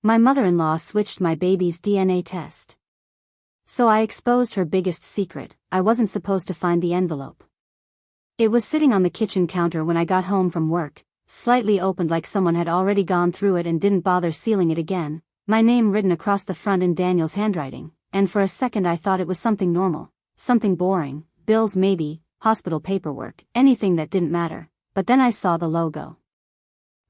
My mother-in-law switched my baby's DNA test. So I exposed her biggest secret. I wasn't supposed to find the envelope. It was sitting on the kitchen counter when I got home from work, slightly opened like someone had already gone through it and didn't bother sealing it again, my name written across the front in Daniel's handwriting, and for a second I thought it was something normal, something boring, bills maybe, hospital paperwork, anything that didn't matter, but then I saw the logo.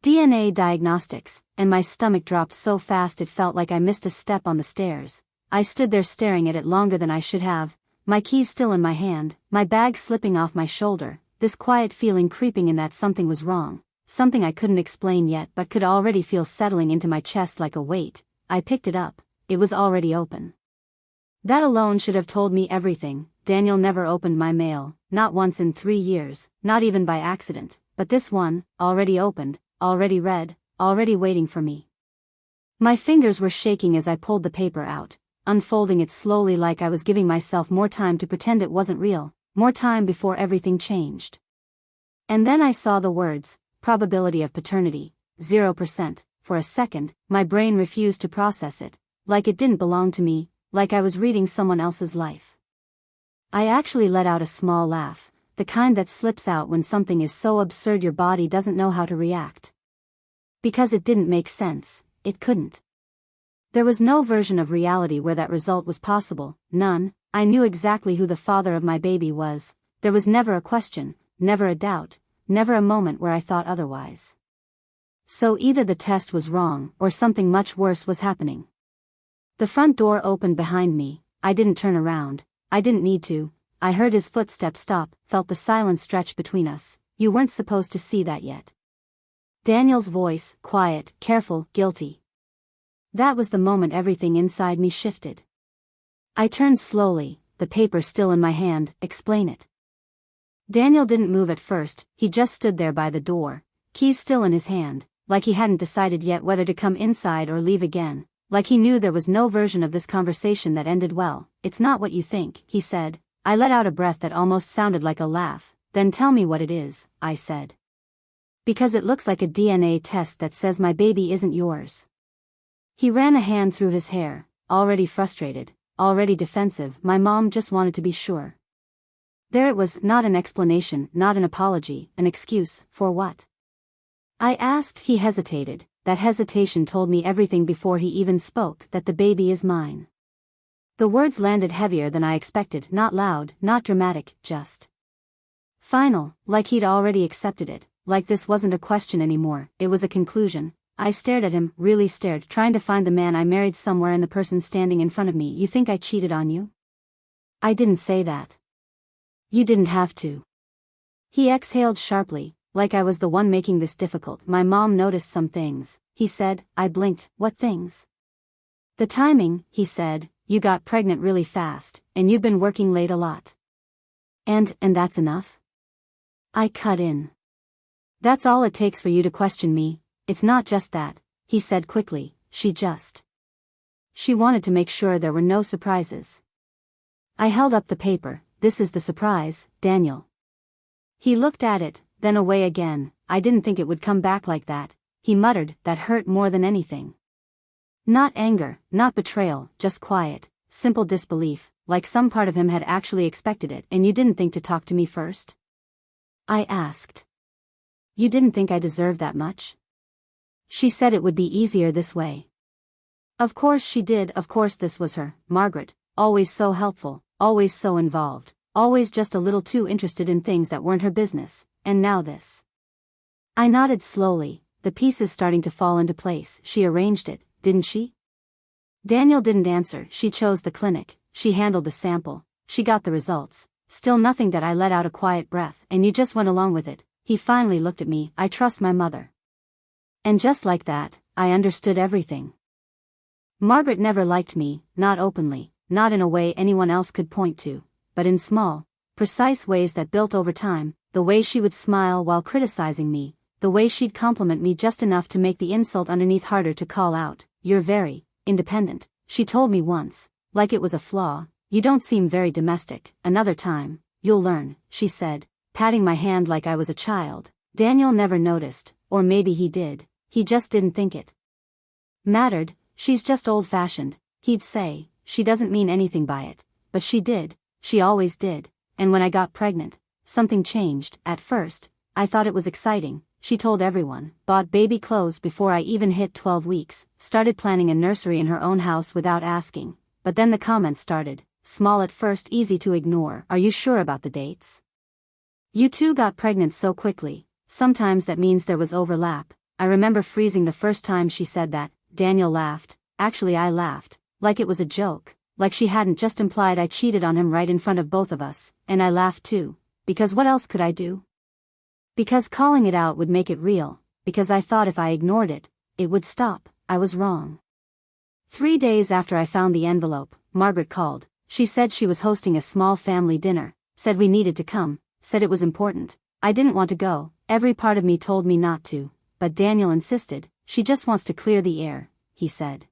DNA Diagnostics, and my stomach dropped so fast it felt like I missed a step on the stairs. I stood there staring at it longer than I should have, my keys still in my hand, my bag slipping off my shoulder, this quiet feeling creeping in that something was wrong, something I couldn't explain yet but could already feel settling into my chest like a weight. I picked it up. It was already open. That alone should have told me everything. Daniel never opened my mail, not once in 3 years, not even by accident, but this one, already opened, already read, already waiting for me. My fingers were shaking as I pulled the paper out, unfolding it slowly like I was giving myself more time to pretend it wasn't real, more time before everything changed. And then I saw the words, probability of paternity, 0%. For a second, my brain refused to process it, like it didn't belong to me, like I was reading someone else's life. I actually let out a small laugh, the kind that slips out when something is so absurd your body doesn't know how to react. Because it didn't make sense, it couldn't. There was no version of reality where that result was possible, none. I knew exactly who the father of my baby was. There was never a question, never a doubt, never a moment where I thought otherwise. So either the test was wrong, or something much worse was happening. The front door opened behind me. I didn't turn around. I didn't need to. I heard his footsteps stop, felt the silence stretch between us. You weren't supposed to see that yet. Daniel's voice, quiet, careful, guilty. That was the moment everything inside me shifted. I turned slowly, the paper still in my hand. Explain it. Daniel didn't move at first. He just stood there by the door, keys still in his hand, like he hadn't decided yet whether to come inside or leave again, like he knew there was no version of this conversation that ended well. It's not what you think, he said. I let out a breath that almost sounded like a laugh. Then tell me what it is, I said. Because it looks like a DNA test that says my baby isn't yours. He ran a hand through his hair, already frustrated, already defensive. My mom just wanted to be sure. There it was, not an explanation, not an apology, an excuse, for what? I asked. He hesitated. That hesitation told me everything before he even spoke, that the baby is mine. The words landed heavier than I expected, not loud, not dramatic, just final, like he'd already accepted it, like this wasn't a question anymore, it was a conclusion. I stared at him, really stared, trying to find the man I married somewhere in the person standing in front of me. You think I cheated on you? I didn't say that. You didn't have to. He exhaled sharply, like I was the one making this difficult. My mom noticed some things, he said. I blinked. What things? The timing, he said. You got pregnant really fast, and you've been working late a lot. And that's enough? I cut in. That's all it takes for you to question me. It's not just that, he said quickly. She wanted to make sure there were no surprises. I held up the paper. This is the surprise, Daniel. He looked at it, then away again. I didn't think it would come back like that, he muttered. That hurt more than anything. Not anger, not betrayal, just quiet, simple disbelief, like some part of him had actually expected it. And you didn't think to talk to me first? I asked. You didn't think I deserved that much? She said it would be easier this way. Of course she did. Of course this was her, Margaret, always so helpful, always so involved, always just a little too interested in things that weren't her business, and now this. I nodded slowly, the pieces starting to fall into place. She arranged it, didn't she? Daniel didn't answer. She chose the clinic, she handled the sample, she got the results. Still nothing. That I let out a quiet breath. And you just went along with it. He finally looked at me. I trust my mother. And just like that, I understood everything. Margaret never liked me, not openly, not in a way anyone else could point to, but in small, precise ways that built over time, the way she would smile while criticizing me, the way she'd compliment me just enough to make the insult underneath harder to call out. You're very independent, she told me once, like it was a flaw. You don't seem very domestic. Another time, you'll learn, she said, patting my hand like I was a child. Daniel never noticed, or maybe he did, he just didn't think it mattered. "She's just old-fashioned," he'd say. "She doesn't mean anything by it." But she did. She always did. And when I got pregnant, something changed. At first, I thought it was exciting. She told everyone, bought baby clothes before I even hit 12 weeks, started planning a nursery in her own house without asking. But then the comments started, small at first, easy to ignore. "Are you sure about the dates? You two got pregnant so quickly." Sometimes that means there was overlap. I remember freezing the first time she said that. Daniel laughed. Actually, I laughed. Like it was a joke. Like she hadn't just implied I cheated on him right in front of both of us. And I laughed too. Because what else could I do? Because calling it out would make it real. Because I thought if I ignored it, it would stop. I was wrong. 3 days after I found the envelope, Margaret called. She said she was hosting a small family dinner. Said we needed to come. Said it was important. I didn't want to go. Every part of me told me not to. But Daniel insisted. "She just wants to clear the air," he said.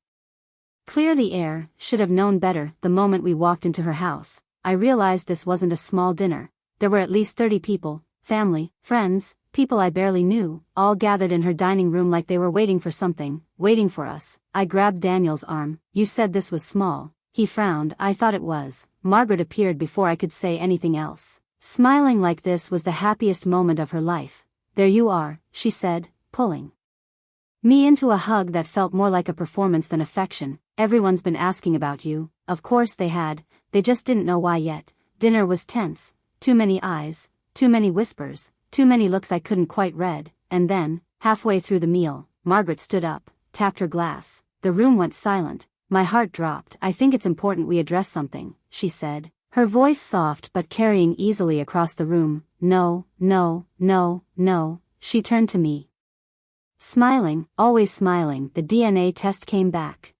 Clear the air. Should have known better. The moment we walked into her house, I realized this wasn't a small dinner. There were at least 30 people. Family, friends, people I barely knew, all gathered in her dining room like they were waiting for something, waiting for us. I grabbed Daniel's arm. "You said this was small." He frowned. "I thought it was." Margaret appeared before I could say anything else. Smiling like this was the happiest moment of her life. "There you are," she said, pulling me into a hug that felt more like a performance than affection. "Everyone's been asking about you." Of course they had, they just didn't know why yet. Dinner was tense. Too many eyes. Too many whispers, too many looks I couldn't quite read. And then, halfway through the meal, Margaret stood up, tapped her glass. The room went silent. My heart dropped. "I think it's important we address something," she said, her voice soft but carrying easily across the room. "No, no, no, no." She turned to me. Smiling, always smiling. The DNA test came back.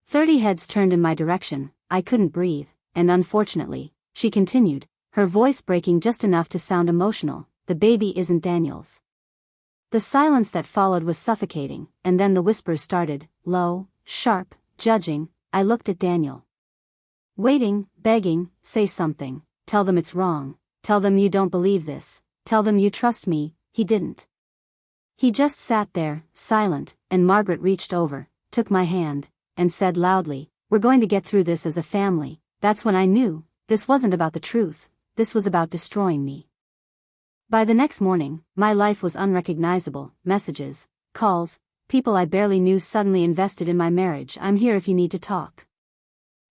30 heads turned in my direction. I couldn't breathe, and unfortunately, she continued, her voice breaking just enough to sound emotional, "The baby isn't Daniel's." The silence that followed was suffocating, and then the whispers started, low, sharp, judging. I looked at Daniel. Waiting, begging, "Say something. Tell them it's wrong. Tell them you don't believe this. Tell them you trust me." He didn't. He just sat there, silent, and Margaret reached over, took my hand, and said loudly, "We're going to get through this as a family." That's when I knew, this wasn't about the truth. This was about destroying me. By the next morning, my life was unrecognizable. Messages, calls, people I barely knew suddenly invested in my marriage. "I'm here if you need to talk."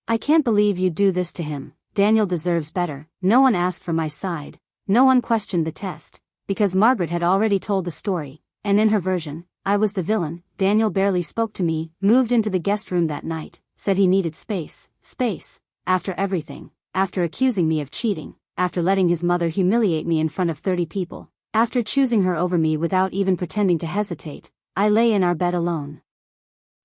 "I can't believe you do this to him. Daniel deserves better." No one asked for my side. No one questioned the test. Because Margaret had already told the story, and in her version, I was the villain. Daniel barely spoke to me, moved into the guest room that night, said he needed space. Space. After everything. After accusing me of cheating. After letting his mother humiliate me in front of 30 people, after choosing her over me without even pretending to hesitate, I lay in our bed alone.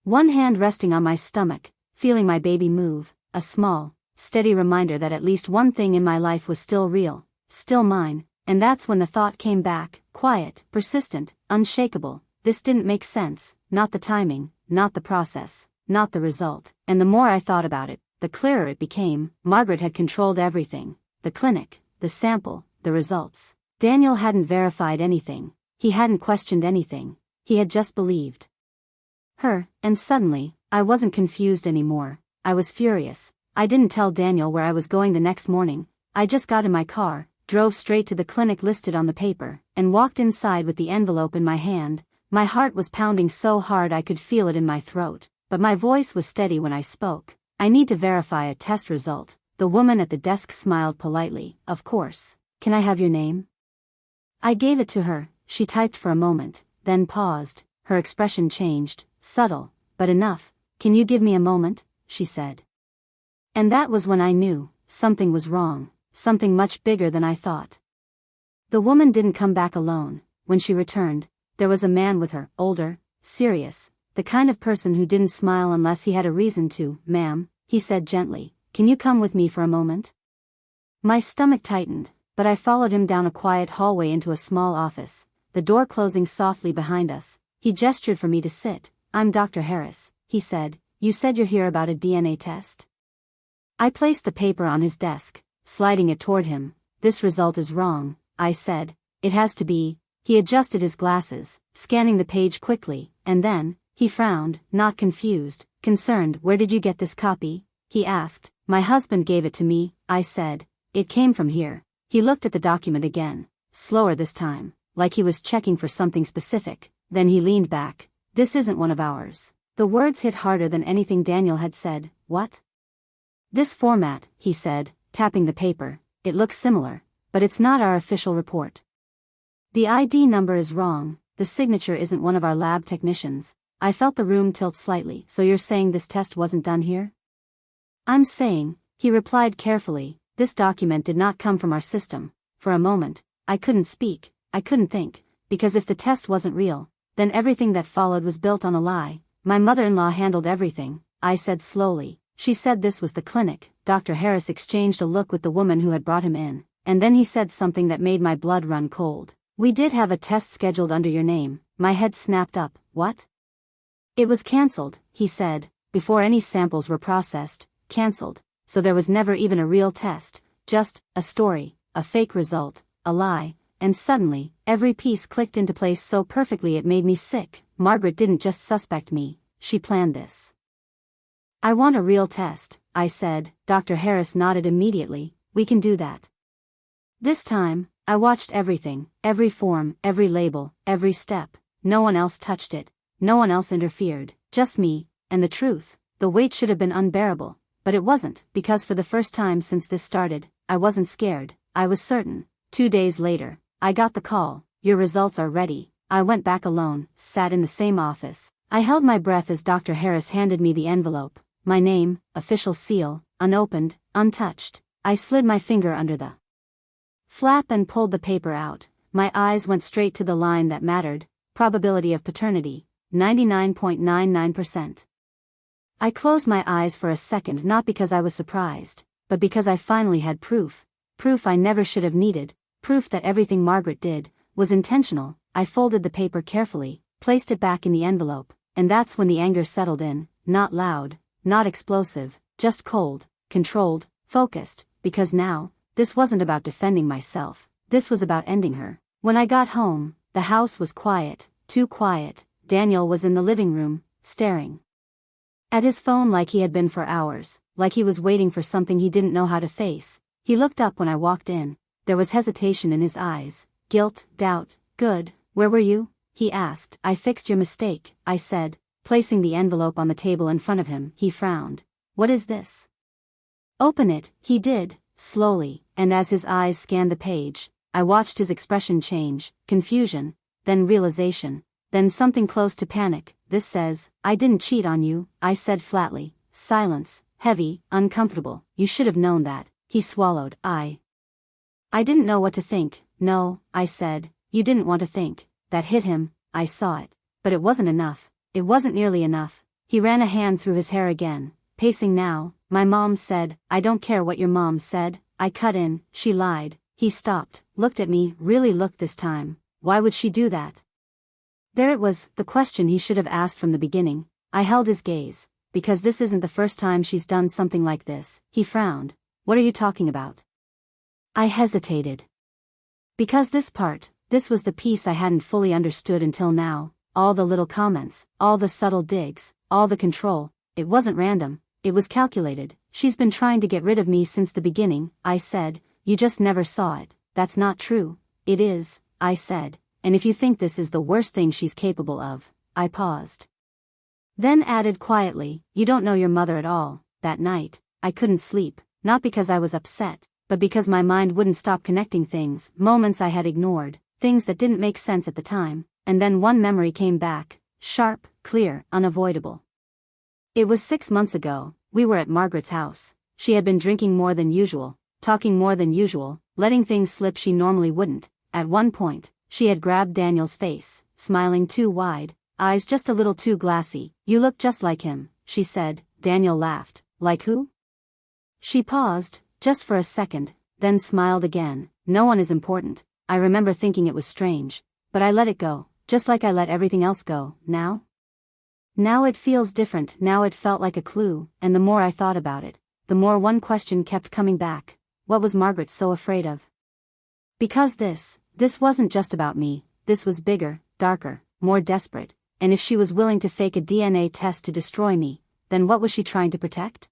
One hand resting on my stomach, feeling my baby move, a small, steady reminder that at least one thing in my life was still real, still mine, and that's when the thought came back, quiet, persistent, unshakable. This didn't make sense, not the timing, not the process, not the result, and the more I thought about it, the clearer it became. Margaret had controlled everything. The clinic, the sample, the results. Daniel hadn't verified anything. He hadn't questioned anything. He had just believed her, and suddenly, I wasn't confused anymore. I was furious. I didn't tell Daniel where I was going the next morning. I just got in my car, drove straight to the clinic listed on the paper, and walked inside with the envelope in my hand. My heart was pounding so hard I could feel it in my throat, but my voice was steady when I spoke. "I need to verify a test result." The woman at the desk smiled politely. "Of course. Can I have your name?" I gave it to her. She typed for a moment, then paused. Her expression changed, subtle, but enough. "Can you give me a moment?" she said. And that was when I knew, something was wrong, something much bigger than I thought. The woman didn't come back alone. When she returned, there was a man with her, older, serious, the kind of person who didn't smile unless he had a reason to. "Ma'am," he said gently, "can you come with me for a moment?" My stomach tightened, but I followed him down a quiet hallway into a small office, the door closing softly behind us. He gestured for me to sit. "I'm Dr. Harris," he said. "You said you're here about a DNA test?" I placed the paper on his desk, sliding it toward him. "This result is wrong," I said. "It has to be." He adjusted his glasses, scanning the page quickly, and then, He frowned, not confused, concerned. Where did you get this copy? He asked. My husband gave it to me, I said. It came from here. He looked at the document again, slower this time, like he was checking for something specific. Then he leaned back. This isn't one of ours. The words hit harder than anything Daniel had said. What? This format, he said, tapping the paper. It looks similar, but it's not our official report. The ID number is wrong, the signature isn't one of our lab technicians. I felt the room tilt slightly. So you're saying this test wasn't done here? I'm saying, he replied carefully, this document did not come from our system. For a moment, I couldn't speak, I couldn't think, because if the test wasn't real, then everything that followed was built on a lie. My mother-in-law handled everything, I said slowly. She said this was the clinic. Dr. Harris exchanged a look with the woman who had brought him in, and then he said something that made my blood run cold. We did have a test scheduled under your name. My head snapped up. What? It was cancelled, he said, before any samples were processed. Cancelled. So there was never even a real test, just a story, a fake result, a lie, and suddenly, every piece clicked into place so perfectly it made me sick. Margaret didn't just suspect me, she planned this. I want a real test, I said. Dr. Harris nodded immediately. We can do that. This time, I watched everything, every form, every label, every step. No one else touched it. No one else interfered. Just me, and the truth. The weight should have been unbearable. But it wasn't, because for the first time since this started, I wasn't scared. I was certain. 2 days later, I got the call. Your results are ready. I went back alone, sat in the same office. I held my breath as Dr. Harris handed me the envelope. My name, official seal, unopened, untouched. I slid my finger under the flap and pulled the paper out. My eyes went straight to the line that mattered. Probability of paternity, 99.99%. I closed my eyes for a second, not because I was surprised, but because I finally had proof. Proof I never should have needed. Proof that everything Margaret did was intentional. I folded the paper carefully, placed it back in the envelope, and that's when the anger settled in. Not loud, not explosive, just cold, controlled, focused, because now, this wasn't about defending myself, this was about ending her. When I got home, the house was quiet, too quiet. Daniel was in the living room, staring at his phone like he had been for hours, like he was waiting for something he didn't know how to face. He looked up when I walked in. There was hesitation in his eyes, guilt, doubt. Good, where were you? He asked. I fixed your mistake, I said, placing the envelope on the table in front of him. He frowned. What is this? Open it. He did, slowly, and as his eyes scanned the page, I watched his expression change, confusion, then realization, then something close to panic. This says, I didn't cheat on you, I said flatly. Silence, heavy, uncomfortable. You should have known that. He swallowed. I didn't know what to think. No, I said. You didn't want to think. That hit him. I saw it. But it wasn't enough. It wasn't nearly enough. He ran a hand through his hair again, pacing now. My mom said. I don't care what your mom said. I cut in. She lied. He stopped, looked at me, really looked this time. Why would she do that? There it was, the question he should have asked from the beginning. I held his gaze. Because this isn't the first time she's done something like this. He frowned. What are you talking about? I hesitated. Because this was the piece I hadn't fully understood until now. All the little comments, all the subtle digs, all the control. It wasn't random, it was calculated. She's been trying to get rid of me since the beginning, I said. You just never saw it. That's not true. It is, I said. And if you think this is the worst thing she's capable of. I paused. Then added quietly, you don't know your mother at all. That night, I couldn't sleep, not because I was upset, but because my mind wouldn't stop connecting things, moments I had ignored, things that didn't make sense at the time, and then one memory came back, sharp, clear, unavoidable. It was 6 months ago. We were at Margaret's house. She had been drinking more than usual, talking more than usual, letting things slip she normally wouldn't. At one point, she had grabbed Daniel's face, smiling too wide, eyes just a little too glassy. You look just like him, she said. Daniel laughed. Like who? She paused, just for a second, then smiled again. No one is important. I remember thinking it was strange, but I let it go, just like I let everything else go. Now it feels different. Now it felt like a clue, and the more I thought about it, the more one question kept coming back. What was Margaret so afraid of? Because this wasn't just about me, this was bigger, darker, more desperate. and if she was willing to fake a DNA test to destroy me, then what was she trying to protect?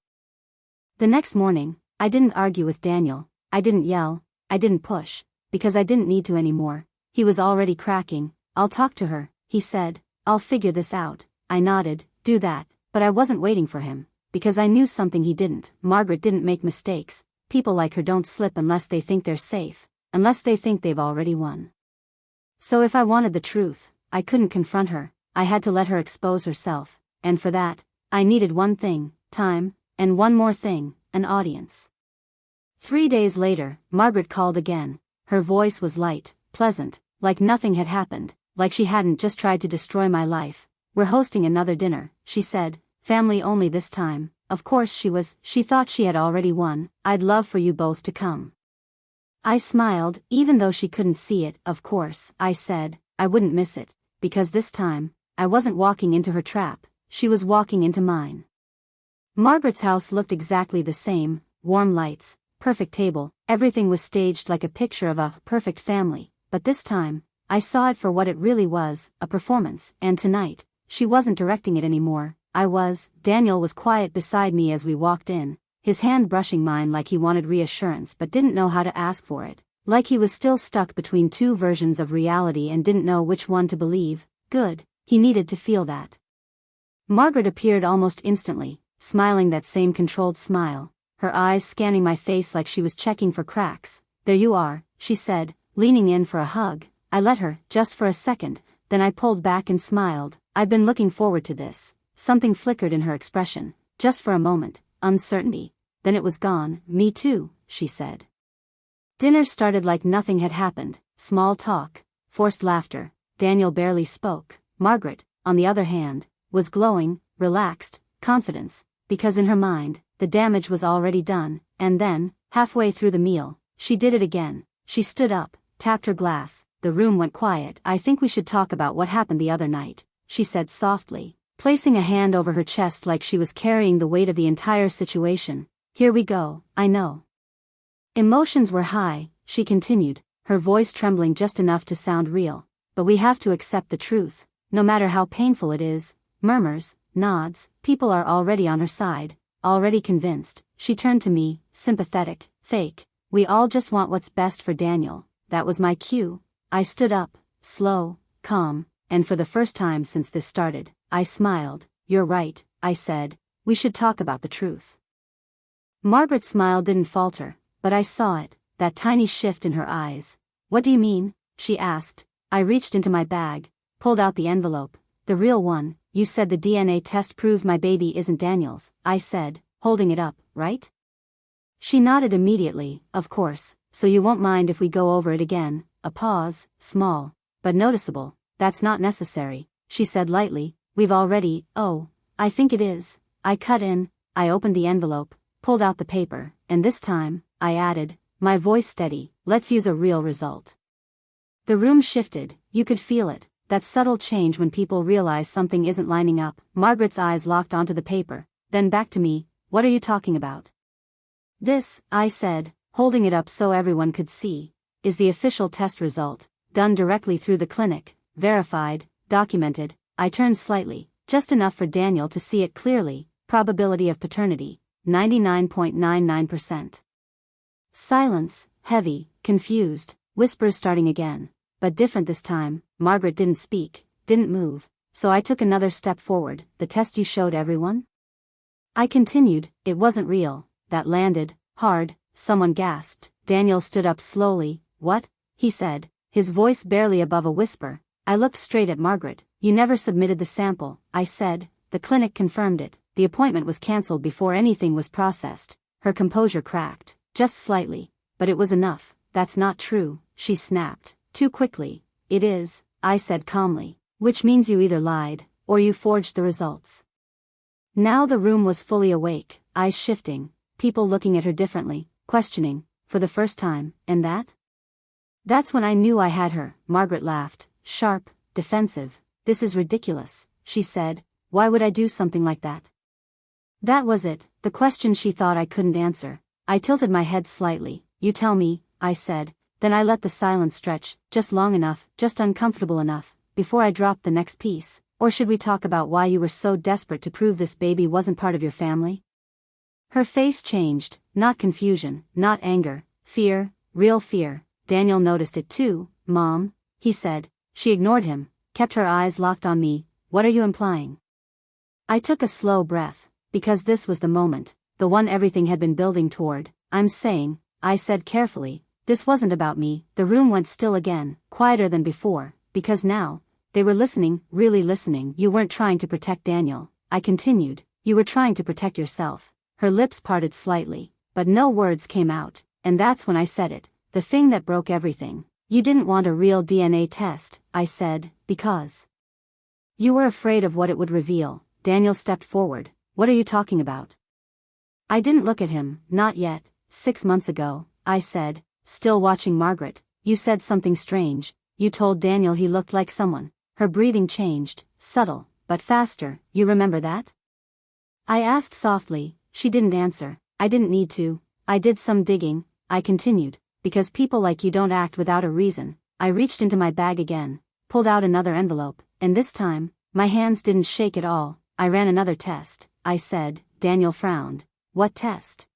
The next morning, I didn't argue with Daniel, I didn't yell, I didn't push, because I didn't need to anymore. He was already cracking. I'll talk to her, he said. I'll figure this out. I nodded, do that, but I wasn't waiting for him, because I knew something he didn't. Margaret didn't make mistakes. People like her don't slip unless they think they're safe, unless they think they've already won. So if I wanted the truth, I couldn't confront her, I had to let her expose herself, and for that, I needed one thing, time, and one more thing, an audience. 3 days later, Margaret called again. Her voice was light, pleasant, like nothing had happened, like she hadn't just tried to destroy my life. We're hosting another dinner, she said, family only this time. Of course she thought she had already won. I'd love for you both to come. I smiled, even though she couldn't see it. Of course, I said, I wouldn't miss it, because this time, I wasn't walking into her trap, she was walking into mine. Margaret's house looked exactly the same, warm lights, perfect table, everything was staged like a picture of a perfect family, but this time, I saw it for what it really was, a performance, and tonight, she wasn't directing it anymore. I was. Daniel was quiet beside me as we walked in, his hand brushing mine like he wanted reassurance but didn't know how to ask for it, like he was still stuck between two versions of reality and didn't know which one to believe. Good, he needed to feel that. Margaret appeared almost instantly, smiling that same controlled smile, her eyes scanning my face like she was checking for cracks. There you are, she said, leaning in for a hug. I let her, just for a second, then I pulled back and smiled. I'd been looking forward to this. Something flickered in her expression, just for a moment, uncertainty. Then it was gone. Me too, she said. Dinner started like nothing had happened, small talk, forced laughter. Daniel barely spoke. Margaret, on the other hand, was glowing, relaxed, confidence, because in her mind, the damage was already done. And then, halfway through the meal, she did it again. She stood up, tapped her glass. The room went quiet. I think we should talk about what happened the other night, she said softly, placing a hand over her chest like she was carrying the weight of the entire situation. Here we go, I know. Emotions were high, she continued, her voice trembling just enough to sound real, but we have to accept the truth, no matter how painful it is. Murmurs, nods, people are already on her side, already convinced. She turned to me, sympathetic, fake. We all just want what's best for Daniel. That was my cue. I stood up, slow, calm, and for the first time since this started, I smiled. You're right, I said, we should talk about the truth. Margaret's smile didn't falter, but I saw it, that tiny shift in her eyes. What do you mean? She asked. I reached into my bag, pulled out the envelope, the real one. You said the DNA test proved my baby isn't Daniel's, I said, holding it up, right? She nodded immediately. Of course, so you won't mind if we go over it again. A pause, small, but noticeable. That's not necessary, she said lightly. We've already. Oh, I think it is. I cut in. I opened the envelope, pulled out the paper, and this time, I added, my voice steady, let's use a real result. The room shifted. You could feel it, that subtle change when people realize something isn't lining up. Margaret's eyes locked onto the paper, then back to me. What are you talking about? This, I said, holding it up so everyone could see, is the official test result, done directly through the clinic, verified, documented. I turned slightly, just enough for Daniel to see it clearly. Probability of paternity, 99.99%. Silence, heavy, confused, whispers starting again, but different this time. Margaret didn't speak, didn't move, so I took another step forward. The test you showed everyone? I continued. It wasn't real. That landed hard. Someone gasped. Daniel stood up slowly. What? He said, his voice barely above a whisper. I looked straight at Margaret. You never submitted the sample, I said. The clinic confirmed it. The appointment was cancelled before anything was processed. Her composure cracked, just slightly, but it was enough. That's not true, she snapped, too quickly. It is, I said calmly, which means you either lied, or you forged the results. Now the room was fully awake, eyes shifting, people looking at her differently, questioning, for the first time. And that's when I knew I had her. Margaret laughed, sharp, defensive. This is ridiculous, she said. Why would I do something like that? That was it, the question she thought I couldn't answer. I tilted my head slightly. You tell me, I said. Then I let the silence stretch, just long enough, just uncomfortable enough, before I dropped the next piece. Or should we talk about why you were so desperate to prove this baby wasn't part of your family? Her face changed, not confusion, not anger, fear, real fear. Daniel noticed it too. Mom, he said. She ignored him, kept her eyes locked on me. What are you implying? I took a slow breath, because this was the moment, the one everything had been building toward. I'm saying, I said carefully, this wasn't about me. The room went still again, quieter than before, because now, they were listening, really listening. You weren't trying to protect Daniel, I continued, you were trying to protect yourself. Her lips parted slightly, but no words came out, and that's when I said it, the thing that broke everything. You didn't want a real DNA test, I said, because you were afraid of what it would reveal. Daniel stepped forward. What are you talking about? I didn't look at him, not yet. 6 months ago, I said, still watching Margaret, you said something strange. You told Daniel he looked like someone. Her breathing changed, subtle, but faster. You remember that? I asked softly. She didn't answer. I didn't need to. I did some digging, I continued, because people like you don't act without a reason. I reached into my bag again, pulled out another envelope, and this time, my hands didn't shake at all. I ran another test, I said. Daniel frowned. What test?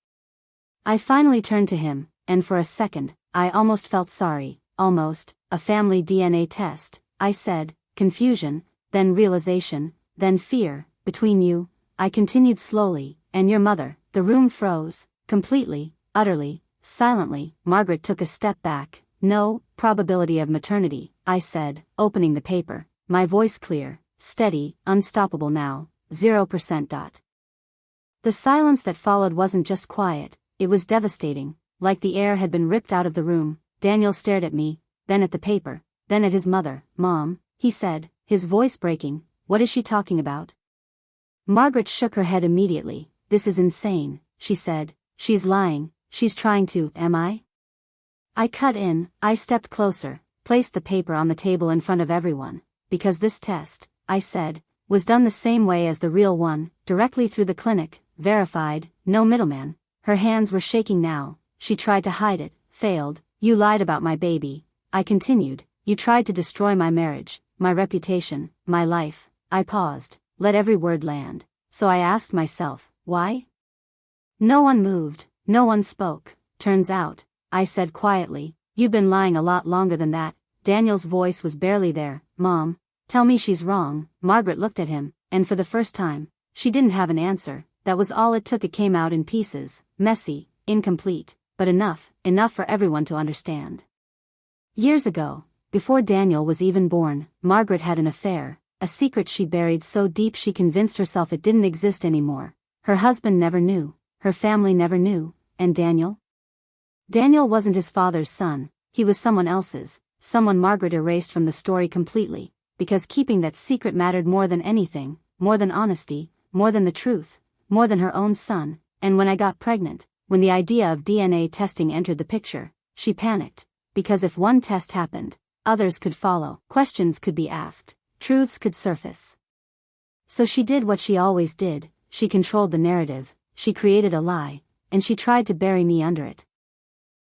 I finally turned to him, and for a second, I almost felt sorry. Almost. A family DNA test, I said. Confusion, then realization, then fear. Between you, I continued slowly, and your mother. The room froze, completely, utterly, silently. Margaret took a step back. No probability of maternity, I said, opening the paper, my voice clear, steady, unstoppable now, 0%. The silence that followed wasn't just quiet, it was devastating, like the air had been ripped out of the room. Daniel stared at me, then at the paper, then at his mother. Mom, he said, his voice breaking, what is she talking about? Margaret shook her head immediately. This is insane, she said. She's lying, she's trying to. Am I? I cut in. I stepped closer, placed the paper on the table in front of everyone, because this test, I said, was done the same way as the real one, directly through the clinic, verified, no middleman. Her hands were shaking now. She tried to hide it, failed. You lied about my baby, I continued. You tried to destroy my marriage, my reputation, my life. I paused, let every word land. So I asked myself, why? No one moved, no one spoke. Turns out, I said quietly, you've been lying a lot longer than that. Daniel's voice was barely there. Mom, tell me she's wrong. Margaret looked at him, and for the first time, she didn't have an answer. That was all it took. It came out in pieces, messy, incomplete, but enough for everyone to understand. Years ago, before Daniel was even born, Margaret had an affair, a secret she buried so deep she convinced herself it didn't exist anymore. Her husband never knew, her family never knew, and Daniel? Daniel wasn't his father's son, he was someone else's, someone Margaret erased from the story completely, because keeping that secret mattered more than anything, more than honesty, more than the truth, more than her own son. And when I got pregnant, when the idea of DNA testing entered the picture, she panicked, because if one test happened, others could follow, questions could be asked, truths could surface. So she did what she always did, she controlled the narrative, she created a lie, and she tried to bury me under it.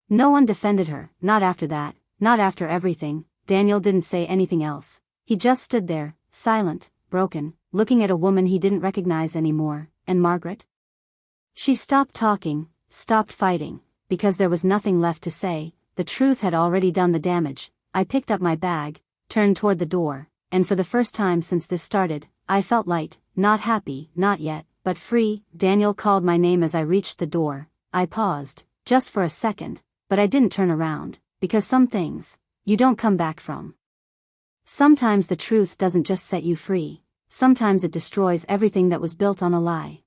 No one defended her, not after that, not after everything. Daniel didn't say anything else. He just stood there, silent, broken, looking at a woman he didn't recognize anymore. And Margaret? She stopped talking, stopped fighting, because there was nothing left to say. The truth had already done the damage. I picked up my bag, turned toward the door, and for the first time since this started, I felt light, not happy, not yet, but free. Daniel called my name as I reached the door. I paused, just for a second, but I didn't turn around, because some things, you don't come back from. Sometimes the truth doesn't just set you free, sometimes it destroys everything that was built on a lie.